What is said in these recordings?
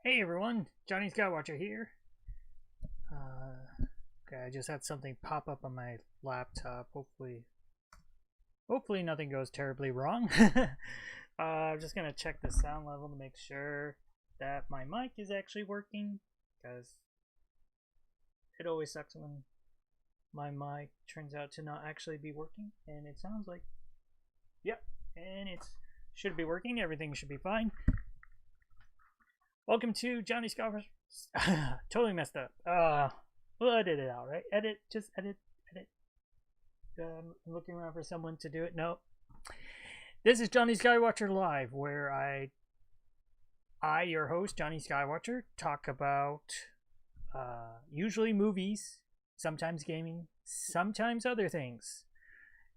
Hey everyone, Jonny Skywatcher here. Okay, I just had something pop up on my laptop. Hopefully nothing goes terribly wrong. I'm just gonna check the sound level to make sure that my mic is actually working, because it always sucks when my mic turns out to not actually be working. And it sounds like, yep, and it should be working. Everything should be fine. Welcome to Jonny Skywatcher. Totally messed up. We'll edit it out, right? Just edit. I'm looking around for someone to do it. No. This is Jonny Skywatcher Live, where I, your host, Jonny Skywatcher, talk about usually movies, sometimes gaming, sometimes other things.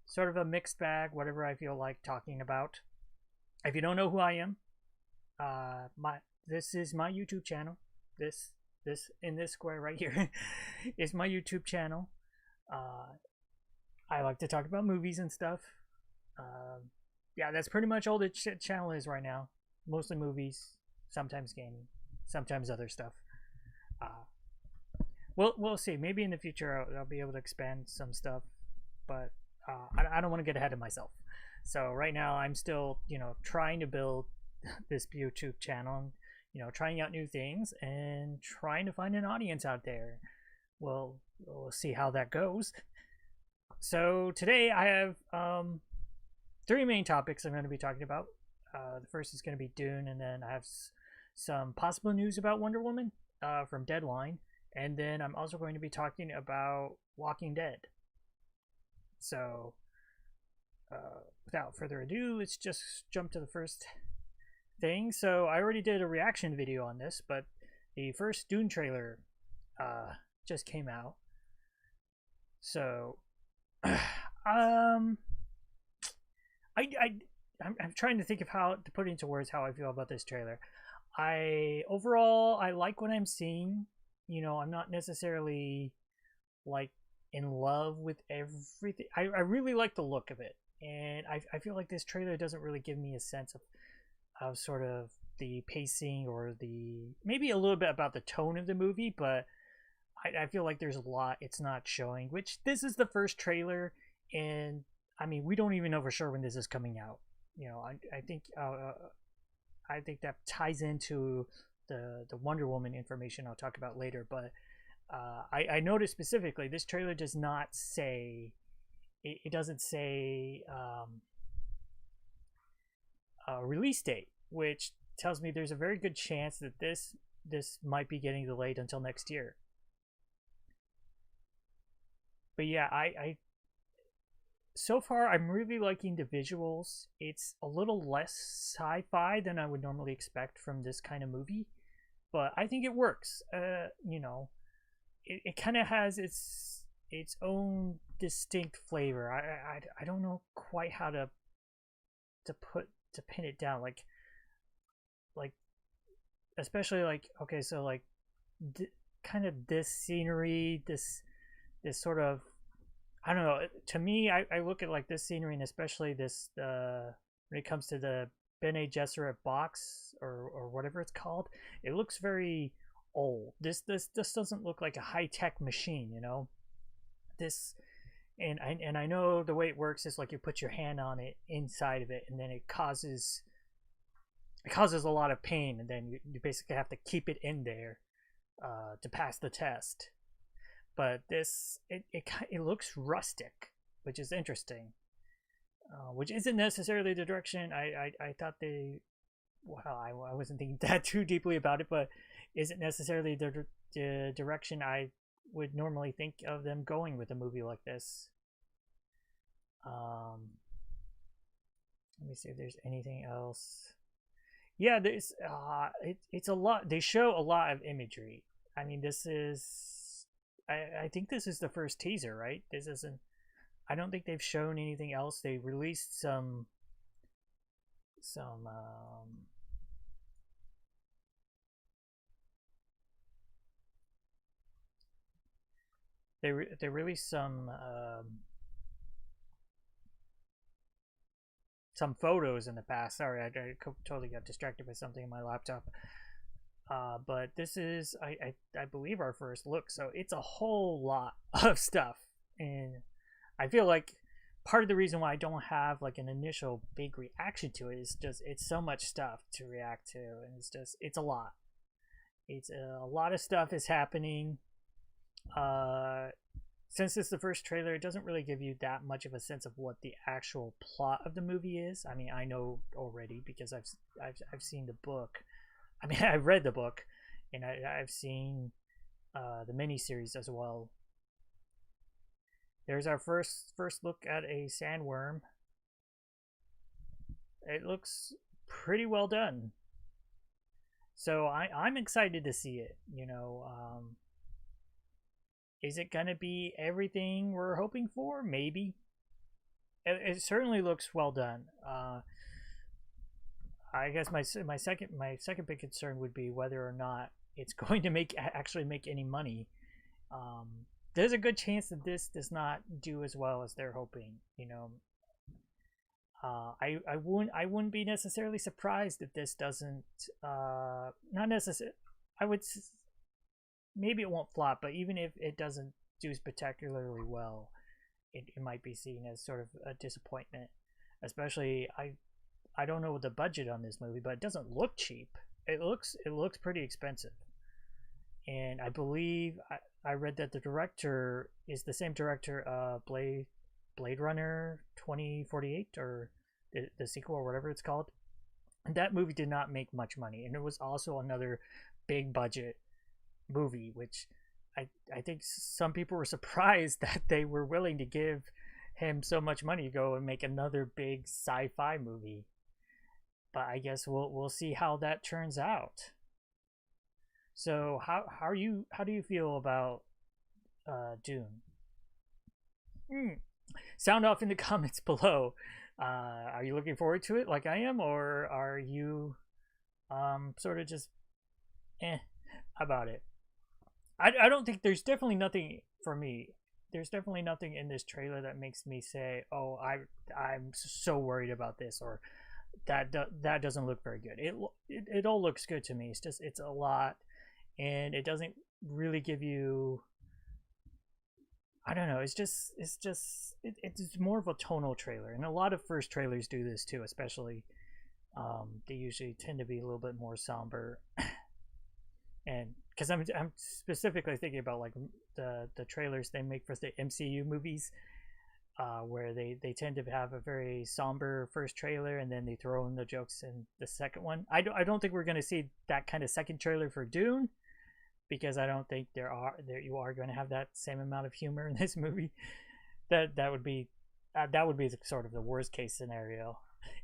Sort of a mixed bag, whatever I feel like talking about. If you don't know who I am, this is my YouTube channel. This in this square right here is my YouTube channel. I like to talk about movies and stuff. Yeah, that's pretty much all the channel is right now. Mostly movies, sometimes gaming, sometimes other stuff. We'll see. Maybe in the future I'll be able to expand some stuff, but I don't want to get ahead of myself. So right now I'm still, trying to build this YouTube channel. Trying out new things and trying to find an audience out there. We'll see how that goes. So today I have three main topics I'm going to be talking about. The first is going to be Dune, and then I have some possible news about Wonder Woman from Deadline, and then I'm also going to be talking about Walking Dead. So without further ado, let's just jump to the first thing. So I already did a reaction video on this, but the first Dune trailer just came out. So I'm trying to think of how to put into words how I feel about this trailer. Overall I like what I'm seeing. I'm not necessarily like in love with everything. I really like the look of it, and I feel like this trailer doesn't really give me a sense of sort of the pacing or maybe a little bit about the tone of the movie, but I feel like there's a lot it's not showing, which this is the first trailer, and I mean, we don't even know for sure when this is coming out. I think that ties into the Wonder Woman information I'll talk about later, but I noticed specifically this trailer does not say, it doesn't say a release date, which tells me there's a very good chance that this might be getting delayed until next year. But yeah, I so far I'm really liking the visuals. It's a little less sci-fi than I would normally expect from this kind of movie, but I think it works. It kind of has its own distinct flavor. I don't know quite how to pin it down, like especially like, okay, so like kind of this scenery, this sort of, I don't know, to me I look at like this scenery, and especially this when it comes to the Bene Gesserit box or whatever it's called, it looks very old. This doesn't look like a high-tech machine, this. And I know the way it works is like you put your hand on it inside of it, and then it causes a lot of pain, and then you basically have to keep it in there to pass the test. But this, it looks rustic, which is interesting, which isn't necessarily the direction I thought they. Well, I wasn't thinking that too deeply about it, but isn't necessarily the direction I would normally think of them going with a movie like this. Let me see if there's anything else. Yeah, there's it's a lot. They show a lot of imagery. I mean, this is, I think this is the first teaser, right? This isn't, I don't think they've shown anything else. They released some they released some photos in the past. Sorry, I totally got distracted by something in my laptop. But this is, I believe, our first look, so it's a whole lot of stuff, and I feel like part of the reason why I don't have like an initial big reaction to it is just it's so much stuff to react to, and it's a lot. It's a lot of stuff is happening. Uh, since it's the first trailer, it doesn't really give you that much of a sense of what the actual plot of the movie is. I mean, I know already because I've seen the book. I mean, I've read the book, and I've seen the miniseries as well. There's our first look at a sandworm. It looks pretty well done. So I'm excited to see it. Is it gonna be everything we're hoping for? Maybe. It certainly looks well done. I guess my second big concern would be whether or not it's going to actually make any money. There's a good chance that this does not do as well as they're hoping. I wouldn't be necessarily surprised if this doesn't not necessarily. I would maybe it won't flop, but even if it doesn't do spectacularly well, it might be seen as sort of a disappointment. Especially I don't know the budget on this movie, but it doesn't look cheap. It looks pretty expensive, and I believe I read that the director is the same director of Blade Runner 2048 or the sequel or whatever it's called. And that movie did not make much money, and it was also another big budget movie, which I think some people were surprised that they were willing to give him so much money to go and make another big sci-fi movie. But I guess we'll see how that turns out. So how do you feel about Dune? Sound off in the comments below. Are you looking forward to it like I am, or are you sort of just about it? I don't think there's definitely nothing for me. There's definitely nothing in this trailer that makes me say, "Oh, I'm so worried about this," or that doesn't look very good. It all looks good to me. It's just it's a lot, and it doesn't really give you. I don't know. It's more of a tonal trailer, and a lot of first trailers do this too. Especially, they usually tend to be a little bit more somber, and because I'm specifically thinking about like the trailers they make for the MCU movies, where they tend to have a very somber first trailer, and then they throw in the jokes in the second one. I don't think we're going to see that kind of second trailer for Dune, because I don't think you are going to have that same amount of humor in this movie. That would be sort of the worst case scenario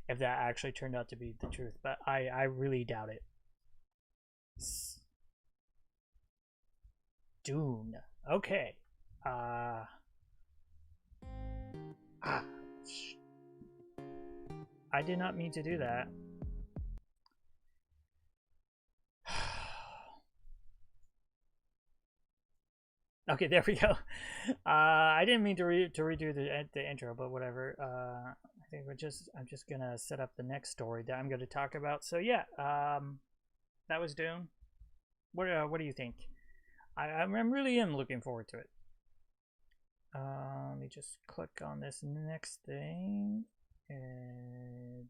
if that actually turned out to be the truth. But I really doubt it. Dune. Okay. I did not mean to do that. Okay, there we go. I didn't mean to redo the intro, but whatever. I think I'm just gonna set up the next story that I'm gonna talk about. So yeah, that was Dune. What do you think? I'm really looking forward to it. Let me just click on this next thing. And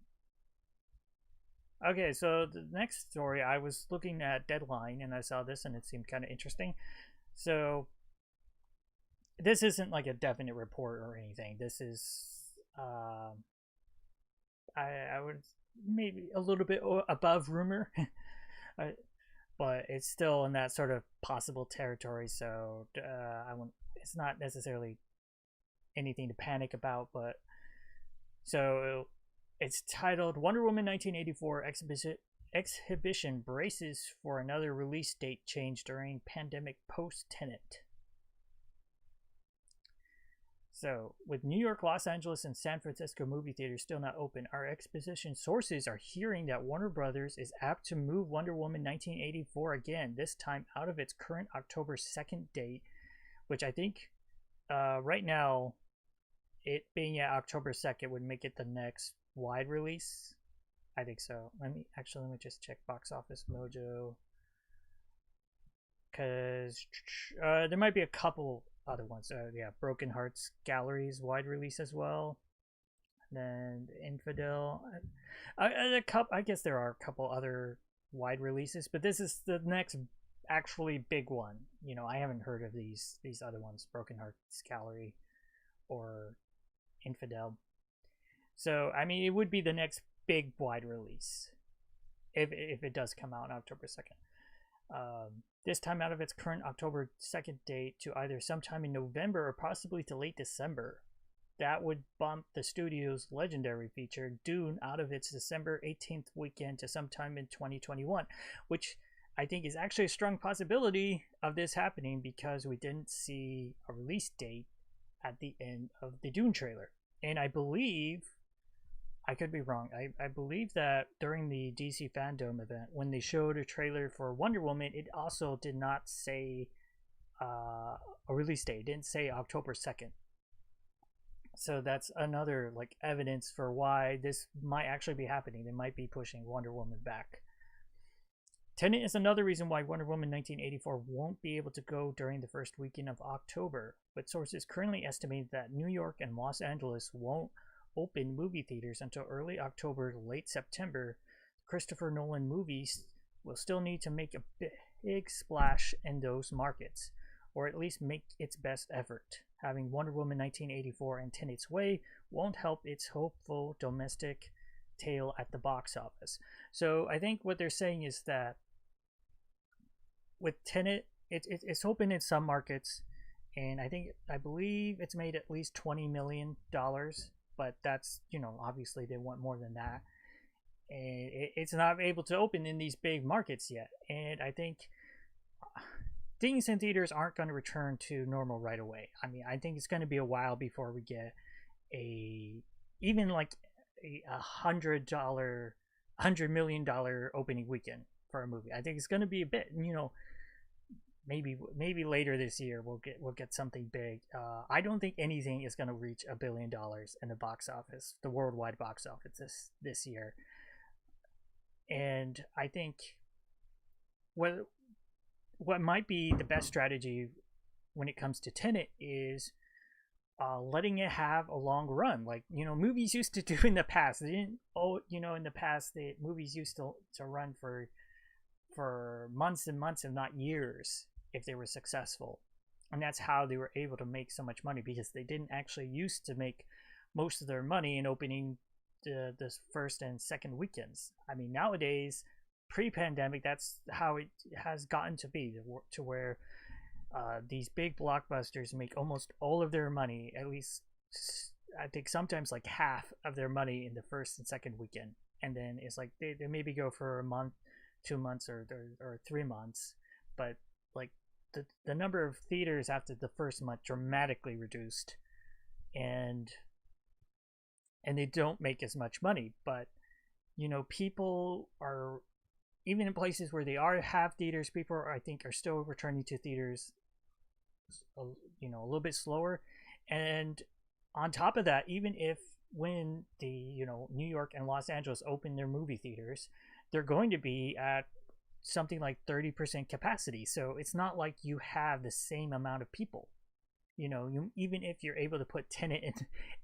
okay, so the next story, I was looking at Deadline and I saw this and it seemed kind of interesting. So this isn't like a definite report or anything. This is I would maybe a little bit above rumor. But it's still in that sort of possible territory, so I won't. It's not necessarily anything to panic about, but so it's titled "Wonder Woman 1984 Exhibition Braces for Another Release Date Change During Pandemic Post-Tenet." So, with New York, Los Angeles, and San Francisco movie theaters still not open, our exposition sources are hearing that Warner Brothers is apt to move Wonder Woman 1984 again, this time out of its current October 2nd date, which I think right now, it being at October 2nd would make it the next wide release. I think so. Let me just check Box Office Mojo. because there might be a couple other ones. Yeah, Broken Hearts Gallery's wide release as well. Then Infidel. I guess there are a couple other wide releases, but this is the next actually big one. You know, I haven't heard of these other ones, Broken Hearts Gallery or Infidel. So I mean, it would be the next big wide release if it does come out on October 2nd. This time out of its current October 2nd date to either sometime in November or possibly to late December. That would bump the studio's legendary feature, Dune, out of its December 18th weekend to sometime in 2021, which I think is actually a strong possibility of this happening because we didn't see a release date at the end of the Dune trailer. And I believe, I could be wrong, I believe that during the DC Fandom event, when they showed a trailer for Wonder Woman, it also did not say a release date. It didn't say October 2nd. So that's another like evidence for why this might actually be happening. They might be pushing Wonder Woman back. Tenet is another reason why Wonder Woman 1984 won't be able to go during the first weekend of October, but sources currently estimate that New York and Los Angeles won't open movie theaters until early October, late September. Christopher Nolan movies will still need to make a big splash in those markets, or at least make its best effort. Having Wonder Woman 1984 and Tenet's way won't help its hopeful domestic tale at the box office. So I think what they're saying is that with Tenet, it's open in some markets, and I believe it's made at least $20 million, but that's, you know, obviously they want more than that. And it's not able to open in these big markets yet. And I think things in theaters aren't going to return to normal right away. I mean, I think it's going to be a while before we get even like a $100 million opening weekend for a movie. I think it's going to be a bit, you know, maybe later this year we'll get something big. I don't think anything is going to reach $1 billion in the box office, the worldwide box office this year. And I think what might be the best strategy when it comes to Tenet is letting it have a long run, like, you know, movies used to do in the past. They didn't. You know, in the past, the movies used to run for months and months, if not years, if they were successful, and that's how they were able to make so much money, because they didn't actually used to make most of their money in opening the first and second weekends. I mean, nowadays, pre-pandemic, that's how it has gotten to be, to where these big blockbusters make almost all of their money, at least I think sometimes like half of their money in the first and second weekend, and then it's like they maybe go for a month, 2 months, or 3 months, but like the number of theaters after the first month dramatically reduced, and they don't make as much money. But, you know, people are, even in places where they have theaters, people are, I think, are still returning to theaters, you know, a little bit slower. And on top of that, even if when the, you know, New York and Los Angeles open their movie theaters, they're going to be at something like 30% capacity. So it's not like you have the same amount of people. You know, even if you're able to put Tenet in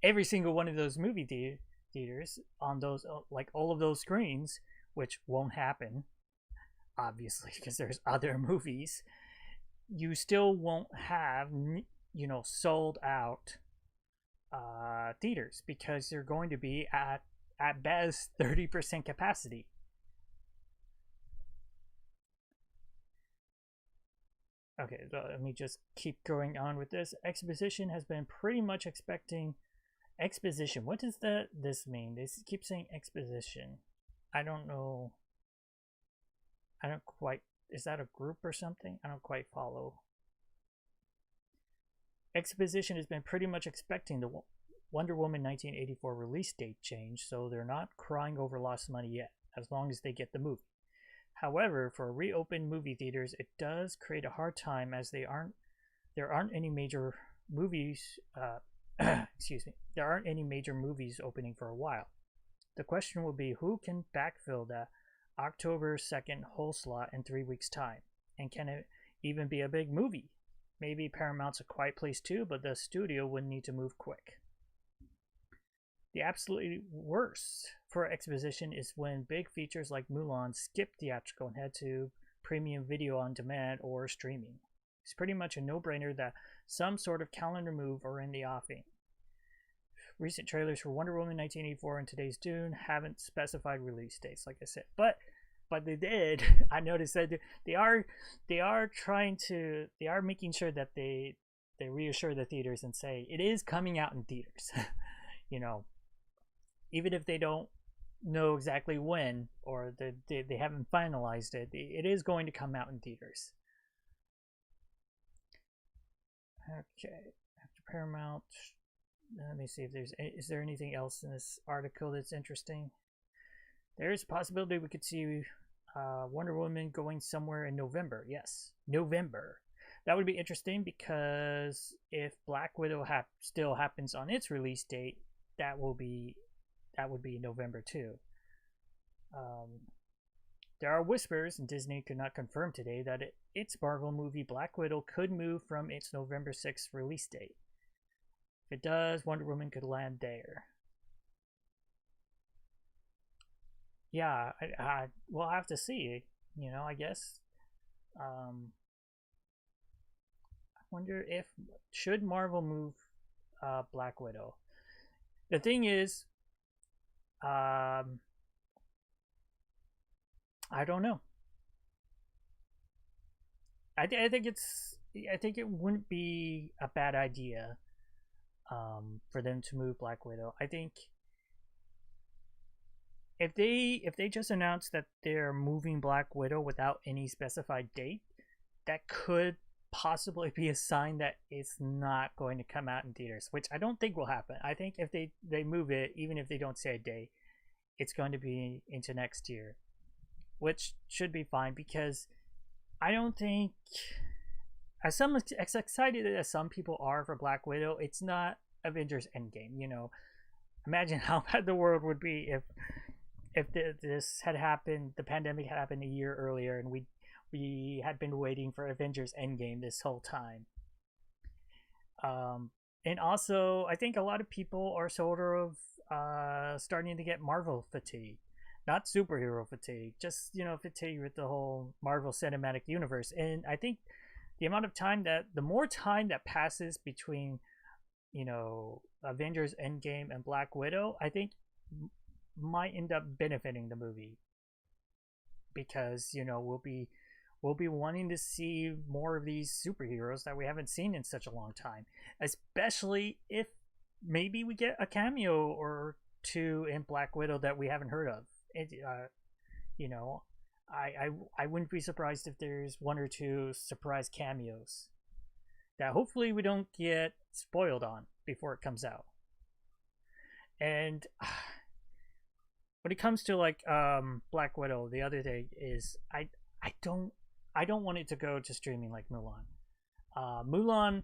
every single one of those movie theaters on those, like all of those screens, which won't happen, obviously, because there's other movies, you still won't have, you know, sold out theaters, because they're going to be at best 30% capacity. Okay, so let me just keep going on with this. Exposition has been pretty much expecting exposition. What does this mean? They keep saying exposition. I don't know. I don't quite. Is that a group or something? I don't quite follow. Exposition has been pretty much expecting the Wonder Woman 1984 release date change, so they're not crying over lost money yet, as long as they get the movie. However, for reopened movie theaters, it does create a hard time, as there aren't any major movies. Excuse me. There aren't any major movies opening for a while. The question will be, who can backfill that October 2nd whole slot in 3 weeks' time, and can it even be a big movie. Maybe Paramount's A Quiet Place too, but the studio would need to move quick. The absolutely worst for exposition is when big features like Mulan skip theatrical and head to premium video on demand or streaming. It's pretty much a no-brainer that some sort of calendar move are in the offing. Recent trailers for Wonder Woman 1984 and today's Dune haven't specified release dates, like I said, but they did. I noticed that they are making sure that they reassure the theaters and say it is coming out in theaters. You know, even if they don't know exactly when, or they haven't finalized it, it is going to come out in theaters. Okay, after Paramount, let me see if is there anything else in this article that's interesting. There is a possibility we could see Wonder Woman going somewhere in November. Yes, November. That would be interesting because if Black Widow still happens on its release date, that would be November too. There are whispers, and Disney could not confirm today, that its Marvel movie Black Widow could move from its November 6th release date. If it does, Wonder Woman could land there. Yeah, we'll have to see. You know, I guess. I wonder if should Marvel move Black Widow. The thing is, I don't know. I think it wouldn't be a bad idea for them to move Black Widow. I think if they just announce that they're moving Black Widow without any specified date, that could possibly be a sign that it's not going to come out in theaters, which I don't think will happen. I think if they move it, even if they don't say a date, it's going to be into next year, which should be fine, because I don't think, as excited as some people are for Black Widow, it's not Avengers Endgame. You know, imagine how bad the world would be if this had happened, the pandemic had happened a year earlier, and we had been waiting for Avengers Endgame this whole time. And also, I think a lot of people are sort of starting to get Marvel fatigue. Not superhero fatigue, just, you know, fatigue with the whole Marvel Cinematic Universe. And I think the more time that passes between, you know, Avengers Endgame and Black Widow, I think might end up benefiting the movie, because, you know, we'll be wanting to see more of these superheroes that we haven't seen in such a long time, especially if maybe we get a cameo or two in Black Widow that we haven't heard of. You know, I wouldn't be surprised if there's one or two surprise cameos that hopefully we don't get spoiled on before it comes out. And when it comes to like Black Widow, the other thing is I don't want it to go to streaming like Mulan. Mulan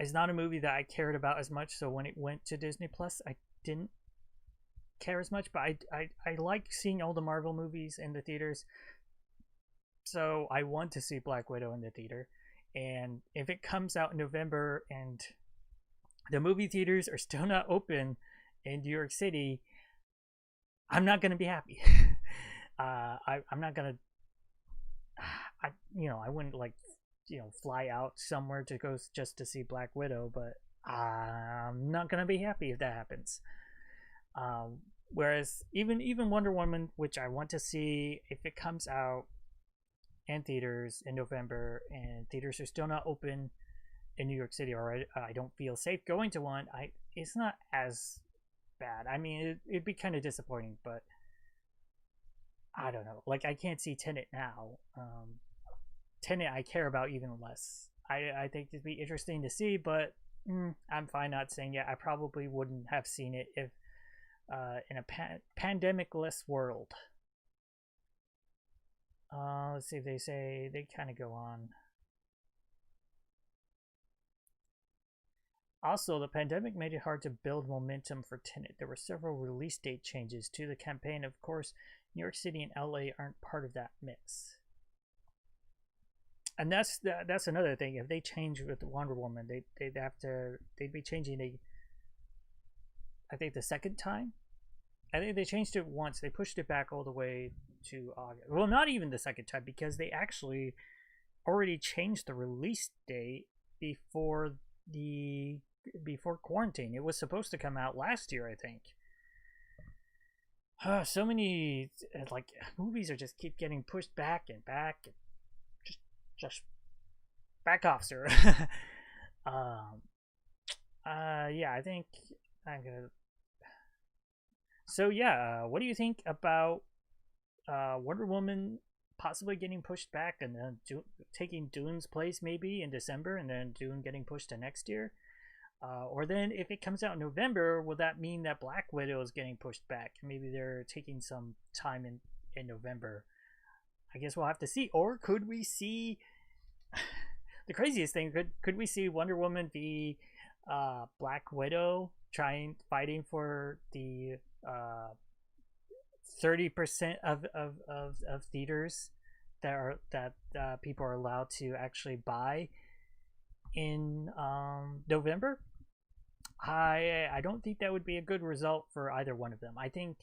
is not a movie that I cared about as much, so when it went to Disney Plus, I didn't care as much. But I like seeing all the Marvel movies in the theaters, so I want to see Black Widow in the theater. And if it comes out in November and the movie theaters are still not open in New York City, I'm not gonna be happy. I'm not gonna. I wouldn't fly out somewhere to go just to see Black Widow, but I'm not gonna be happy if that happens. Whereas even Wonder Woman, which I want to see, if it comes out in theaters in November and theaters are still not open in New York City, or I don't feel safe going to one, it's not as bad. I mean, it'd be kind of disappointing, but I don't know. Like, I can't see Tenet now. Tenet I care about even less. I think it'd be interesting to see, but I'm fine not saying it. I probably wouldn't have seen it if in a pandemic-less world. Let's see if they say, they kind of go on. Also, the pandemic made it hard to build momentum for Tenet. There were several release date changes to the campaign. Of course, New York City and LA aren't part of that mix. And that's another thing. If they change with Wonder Woman, they'd be changing I think the second time. I think they changed it once. They pushed it back all the way to August. Well, not even the second time, because they actually already changed the release date before quarantine. It was supposed to come out last year, I think. So many like movies are just keep getting pushed back and back. And just back off, sir. Yeah, I think I'm gonna. So yeah, what do you think about Wonder Woman possibly getting pushed back and then taking Dune's place maybe in December, and then Dune getting pushed to next year? Or then if it comes out in November, will that mean that Black Widow is getting pushed back? Maybe they're taking some time in November. I guess we'll have to see. Or could we see the craziest thing? Could we see Wonder Woman be Black Widow fighting for the 30% of theaters that people are allowed to actually buy in November? I don't think that would be a good result for either one of them. I think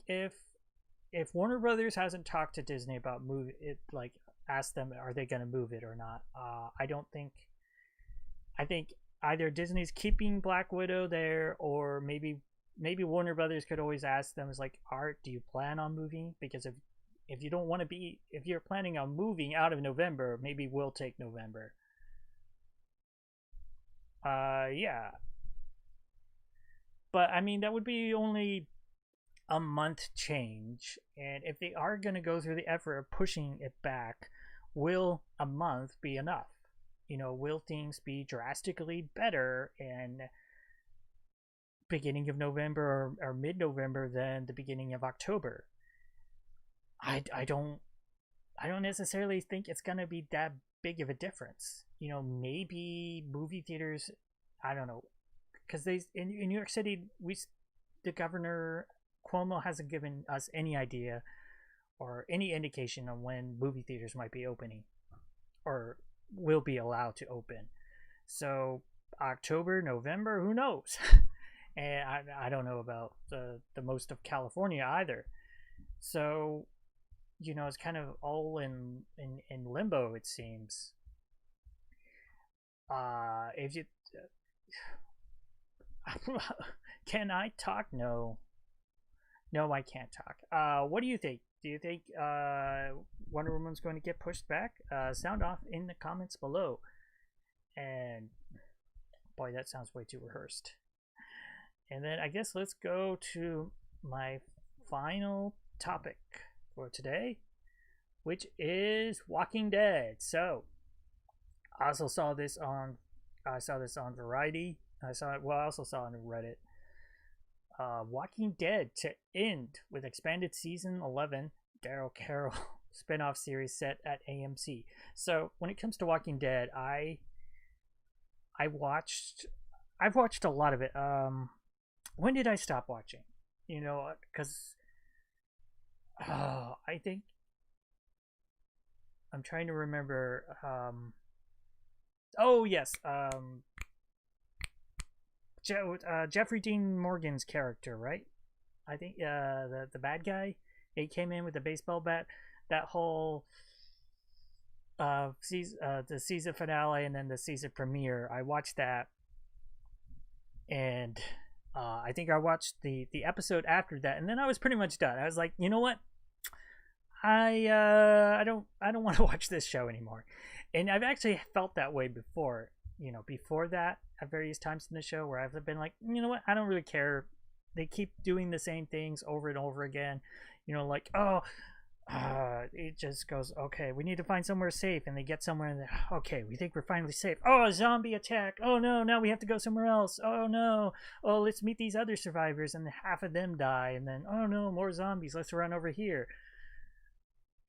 if Warner Brothers hasn't talked to Disney about move it, like ask them are they going to move it or not. I don't think. I think either Disney's keeping Black Widow there, or maybe Warner Brothers could always ask them, is like, Art, do you plan on moving? Because if you don't want to be, if you're planning on moving out of November, maybe we'll take November. Yeah. But I mean, that would be only a month change, and if they are going to go through the effort of pushing it back, will a month be enough? Will things be drastically better in beginning of November or mid-November than the beginning of October? I don't necessarily think it's going to be that big of a difference. Maybe movie theaters, I don't know, because in New York City, the governor Cuomo hasn't given us any idea or any indication on when movie theaters might be opening or will be allowed to open. So October, November, who knows? And I don't know about the most of California either. So it's kind of all in limbo, it seems. If you can I talk? No, I can't talk. What do you think? Do you think Wonder Woman's going to get pushed back? Sound off in the comments below. And boy, that sounds way too rehearsed. And then I guess let's go to my final topic for today, which is Walking Dead. So I also saw this on Variety. I also saw it on Reddit. Walking Dead to end with expanded season 11 Daryl Carroll spinoff series set at AMC. So when it comes to Walking Dead, I've watched a lot of it. When did I stop watching? Because I think I'm trying to remember. Oh yes, Jeffrey Dean Morgan's character, right? I think the bad guy. He came in with a baseball bat. That whole the season finale and then the season premiere. I watched that, and I think I watched the episode after that, and then I was pretty much done. I was like, you know what? I don't want to watch this show anymore. And I've actually felt that way before. Before that, at various times in the show, where I've been like, you know what? I don't really care. They keep doing the same things over and over again. Like, it just goes, okay, we need to find somewhere safe, and they get somewhere, and okay, we think we're finally safe. Oh, a zombie attack. Oh no, now we have to go somewhere else. Oh no. Oh, let's meet these other survivors, and half of them die, and then oh no, more zombies. Let's run over here.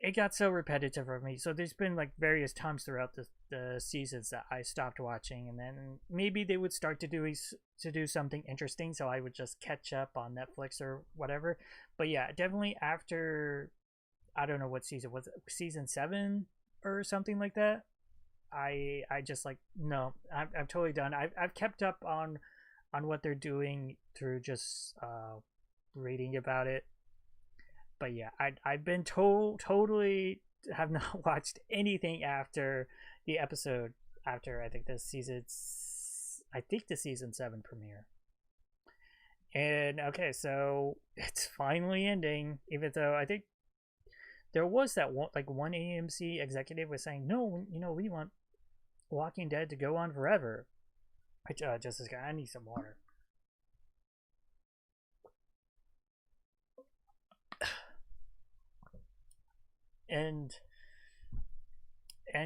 It got so repetitive for me. So there's been like various times throughout the seasons that I stopped watching, and then maybe they would start to do something interesting, so I would just catch up on Netflix or whatever. But yeah, definitely after I don't know what season was it, season 7 or something like that. I just like no, I'm totally done. I've kept up on what they're doing through just reading about it. But yeah, I've been totally have not watched anything after the episode after I think the season 7 premiere. And okay, so it's finally ending, even though I think there was that one AMC executive was saying, no, we want Walking Dead to go on forever. Which just this guy, I need some water. And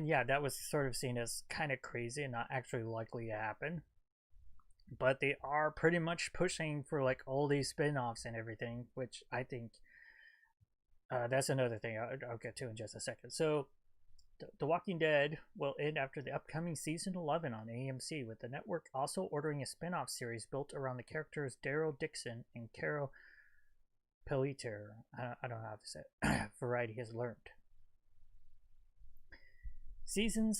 yeah, that was sort of seen as kind of crazy and not actually likely to happen. But they are pretty much pushing for like all these spin-offs and everything, which I think that's another thing I'll get to in just a second. So The Walking Dead will end after the upcoming season 11 on AMC, with the network also ordering a spin-off series built around the characters Daryl Dixon and Carol Peletier. I don't know how to say it. Variety has learned. Season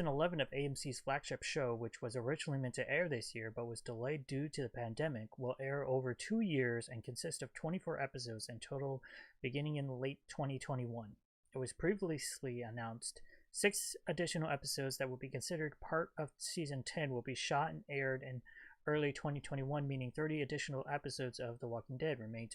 11 of AMC's flagship show, which was originally meant to air this year but was delayed due to the pandemic, will air over 2 years and consist of 24 episodes in total, beginning in late 2021. It was previously announced 6 additional episodes that will be considered part of season 10 will be shot and aired in early 2021, meaning 30 additional episodes of The Walking Dead remain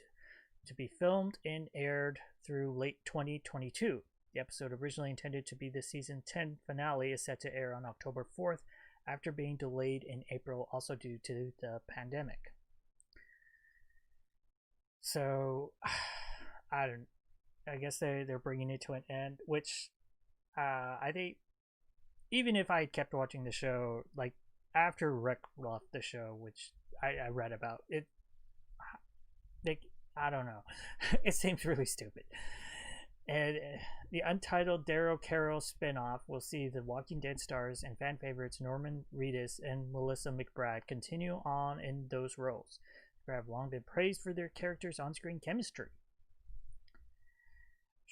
to be filmed and aired through late 2022. The episode originally intended to be the season 10 finale is set to air on October 4th after being delayed in April, also due to the pandemic. So, I guess they're bringing it to an end, which I think even if I kept watching the show, like after Rick left the show, which I read about it, I don't know, it seems really stupid. And the Untitled Daryl Carroll spinoff will see the Walking Dead stars and fan favorites Norman Reedus and Melissa McBride continue on in those roles, who have long been praised for their characters' on-screen chemistry.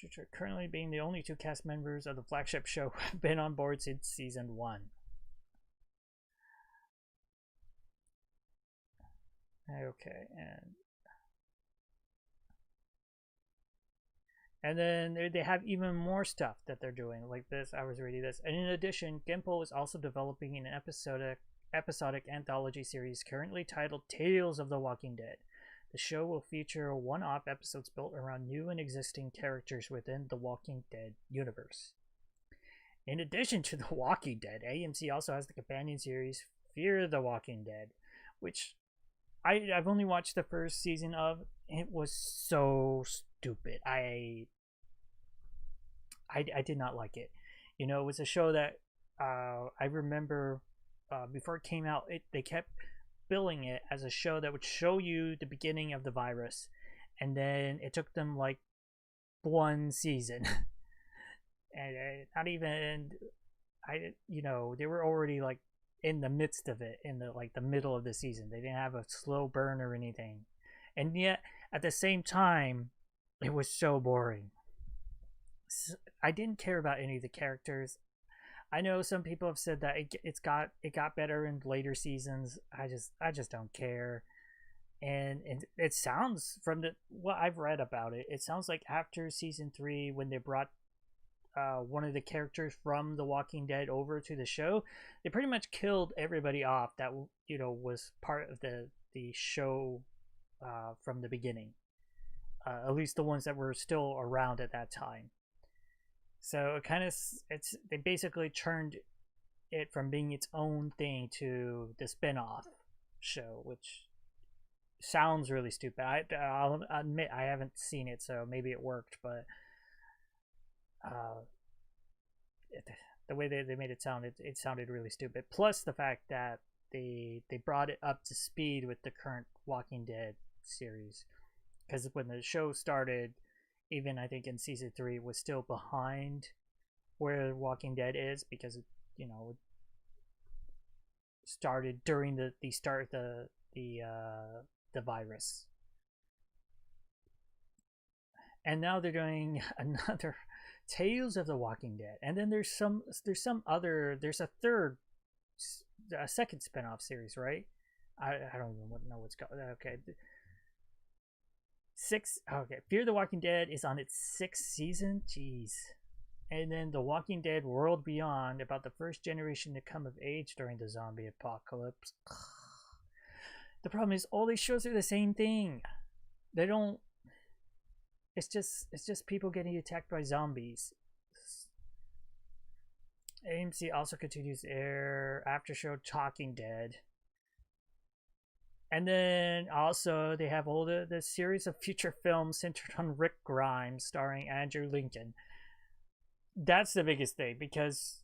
Which are currently being the only 2 cast members of the flagship show who have been on board since season 1. Okay, and then they have even more stuff that they're doing, like this. I was reading this, and in addition, Gimple is also developing an episodic anthology series currently titled Tales of the Walking Dead. The show will feature one-off episodes built around new and existing characters within the Walking Dead universe. In addition to The Walking Dead, AMC also has the companion series Fear the Walking Dead, which I've only watched the first season of. It was so stupid. I did not like it. It was a show that I remember before it came out, they kept billing it as a show that would show you the beginning of the virus, and then it took them like 1 season and not even they were already like in the midst of it, in the middle of the season. They didn't have a slow burn or anything, and yet at the same time it was so boring. I didn't care about any of the characters. I know some people have said that it got better in later seasons. I just don't care. And it sounds, from what I've read about it, it sounds like after season 3, when they brought one of the characters from The Walking Dead over to the show, they pretty much killed everybody off that was part of the show from the beginning. At least the ones that were still around at that time. So they basically turned it from being its own thing to the spin-off show, which sounds really stupid. I'll admit I haven't seen it, so maybe it worked, but the way they made it sound, it sounded really stupid. Plus the fact that they brought it up to speed with the current Walking Dead series, because when the show started, even I think in season 3, it was still behind where Walking Dead is, because it started during the start of the virus. and now they're doing another Tales of the Walking Dead, and then there's a third, a second spinoff series, right? I don't even know what's called. Okay, six. Okay, Fear the Walking Dead is on its sixth season. Jeez. And then The Walking Dead World Beyond, about the first generation to come of age during the zombie apocalypse. The problem is all these shows are the same thing. They don't. It's just people getting attacked by zombies. AMC also continues to air after show Talking Dead. And then also they have all the series of feature films centered on Rick Grimes starring Andrew Lincoln. That's the biggest thing, because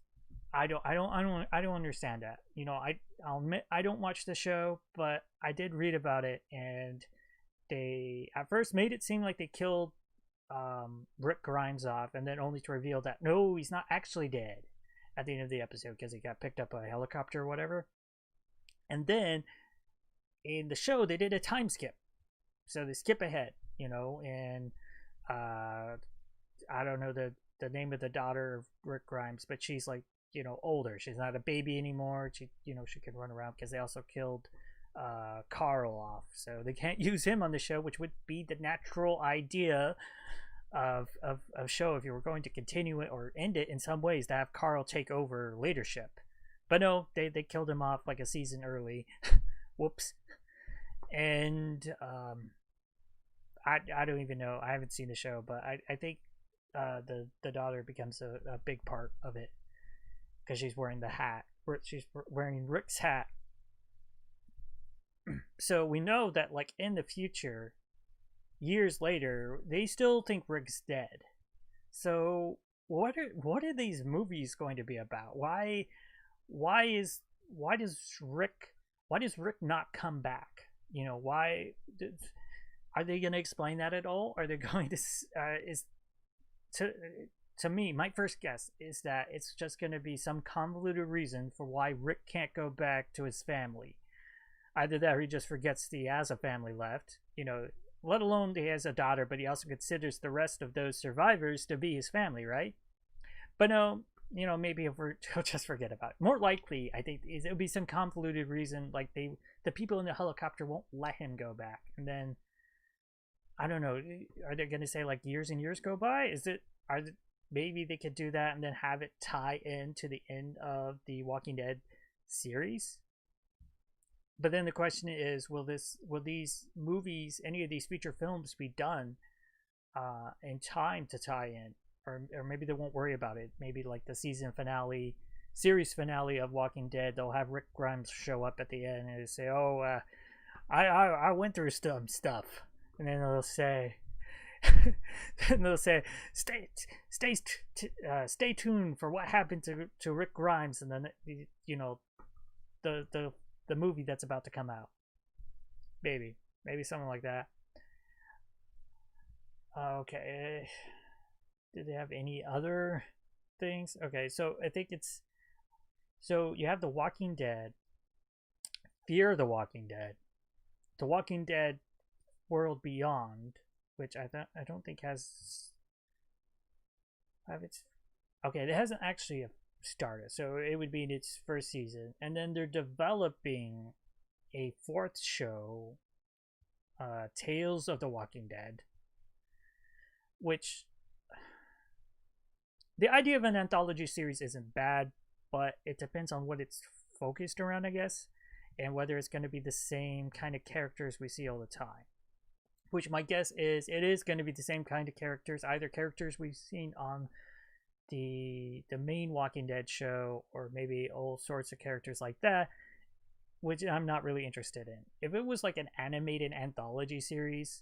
I don't understand that. You know, I'll admit I don't watch the show, but I did read about it, and they at first made it seem like they killed Rick Grimes off, and then only to reveal that no, he's not actually dead at the end of the episode because he got picked up by a helicopter or whatever. And then in the show they did a time skip, so they skip ahead, you know, and I don't know the name of the daughter of Rick Grimes, but she's like, you know, older. She's not a baby anymore. She, you know, she can run around, because they also killed Carl off, so they can't use him on the show, which would be the natural idea of show if you were going to continue it or end it in some ways, to have Carl take over leadership. But no, they killed him off like a season early. Whoops. And I don't even know. I haven't seen the show, but I think the daughter becomes a big part of it, because she's wearing the hat. She's wearing Rick's hat. So we know that, like, in the future, years later, they still think Rick's dead. So what are these movies going to be about? Why does Rick not come back? You know, why are they going to explain that at all? Are they going to to me, my first guess is that it's just going to be some convoluted reason for why Rick can't go back to his family. Either that, or he just forgets he has a family left, you know, let alone he has a daughter, but he also considers the rest of those survivors to be his family, right? But no, you know, maybe he'll just forget about it. More likely, I think, it'll be some convoluted reason, like the people in the helicopter won't let him go back. And then, I don't know, are they going to say, like, years and years go by? Maybe they could do that and then have it tie into the end of the Walking Dead series? But then the question is, will these movies, any of these feature films, be done in time to tie in, or maybe they won't worry about it. Maybe like the series finale of Walking Dead, they'll have Rick Grimes show up at the end and say, "Oh, I went through some stuff," and then they'll say, stay tuned for what happened to Rick Grimes, and then, you know, the movie that's about to come out. Maybe something like that. Okay. Did they have any other things? Okay, so I think so you have The Walking Dead, Fear the Walking Dead, The Walking Dead World Beyond, which I don't think has its. Okay, it hasn't actually started, so it would be in its first season, and then they're developing a fourth show, Tales of the Walking Dead, which the idea of an anthology series isn't bad, but it depends on what it's focused around, I guess, and whether it's going to be the same kind of characters we see all the time. Which my guess is it is going to be the same kind of characters, either characters we've seen on the main Walking Dead show, or maybe all sorts of characters like that, which I'm not really interested in. If it was like an animated anthology series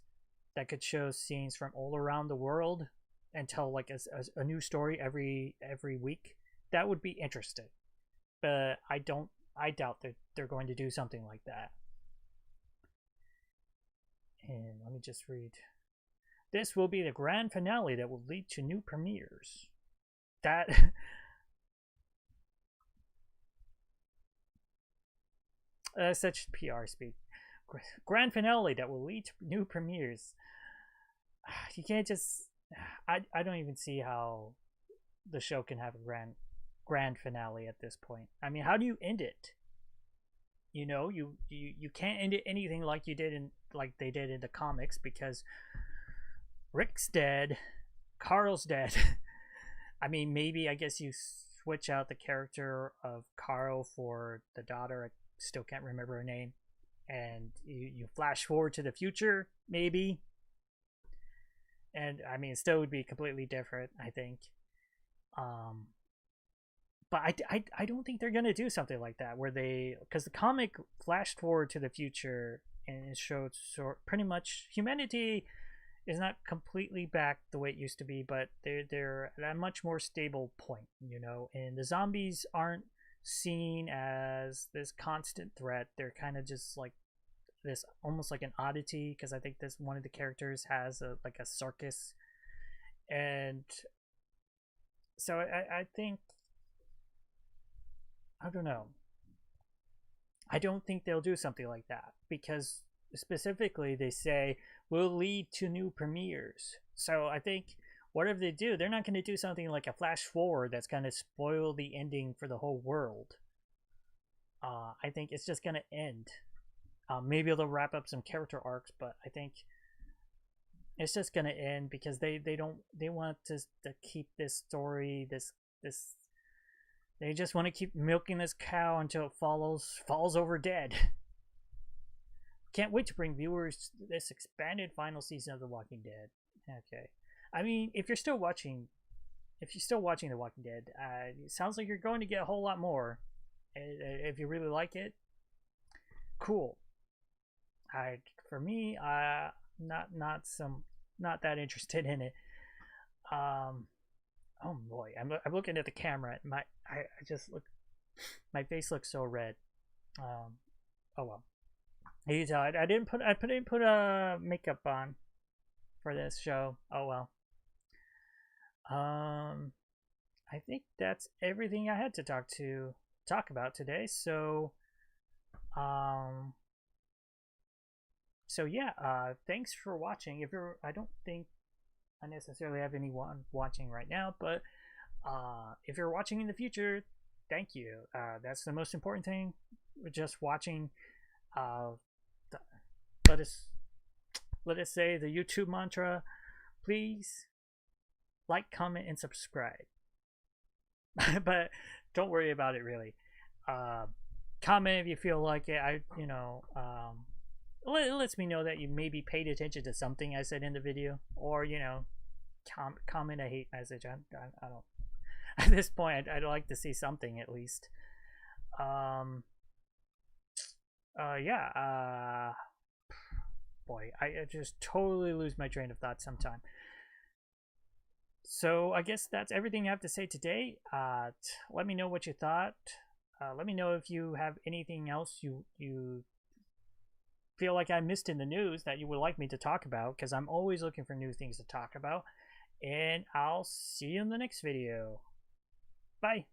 that could show scenes from all around the world and tell like a new story every week, that would be interesting. But I doubt that they're going to do something like that. And let me just read. This will be the grand finale that will lead to new premieres. That such PR speak. Grand finale that will lead to new premieres. You can't just I don't even see how the show can have a grand finale at this point. I mean, how do you end it? You know, you can't end it anything like you did in like they did in the comics, because Rick's dead, Carl's dead. I mean, maybe I guess you switch out the character of Carl for the daughter. I still can't remember her name, and you flash forward to the future, maybe. And I mean, it still would be completely different, I think. Um, but I don't think they're gonna do something like that where they, because the comic flashed forward to the future and it showed pretty much humanity is not completely back the way it used to be, but they're at a much more stable point, you know. And the zombies aren't seen as this constant threat. They're kind of just like this, almost like an oddity, because I think this one of the characters has a like a circus, and so I think, I don't know. I don't think they'll do something like that, because specifically they say will lead to new premieres. So I think whatever they do, they're not going to do something like a flash forward that's going to spoil the ending for the whole world. I think it's just going to end. Maybe they'll wrap up some character arcs, but I think it's just going to end because they want to keep this story, this they just want to keep milking this cow until it falls over dead. Can't wait to bring viewers this expanded final season of The Walking Dead. Okay, I mean, if you're still watching The Walking Dead, it sounds like you're going to get a whole lot more. If you really like it, cool. For me, not that interested in it. Oh boy, I'm looking at the camera. I just look, my face looks so red. Oh well. You tell, I didn't put a makeup on for this show. Oh well. I think that's everything I had to talk about today. Um, so yeah. Thanks for watching. I don't think I necessarily have anyone watching right now, but if you're watching in the future, thank you. That's the most important thing. Just watching. Uh, let us say the YouTube mantra. Please like, comment, and subscribe. But don't worry about it really. Comment if you feel like it. It lets me know that you maybe paid attention to something I said in the video, or comment a hate message. I don't. At this point, I'd like to see something at least. Yeah. Boy, I just totally lose my train of thought sometime. So I guess that's everything I have to say today. Let me know what you thought. Let me know if you have anything else you feel like I missed in the news that you would like me to talk about, because I'm always looking for new things to talk about. And I'll see you in the next video. Bye.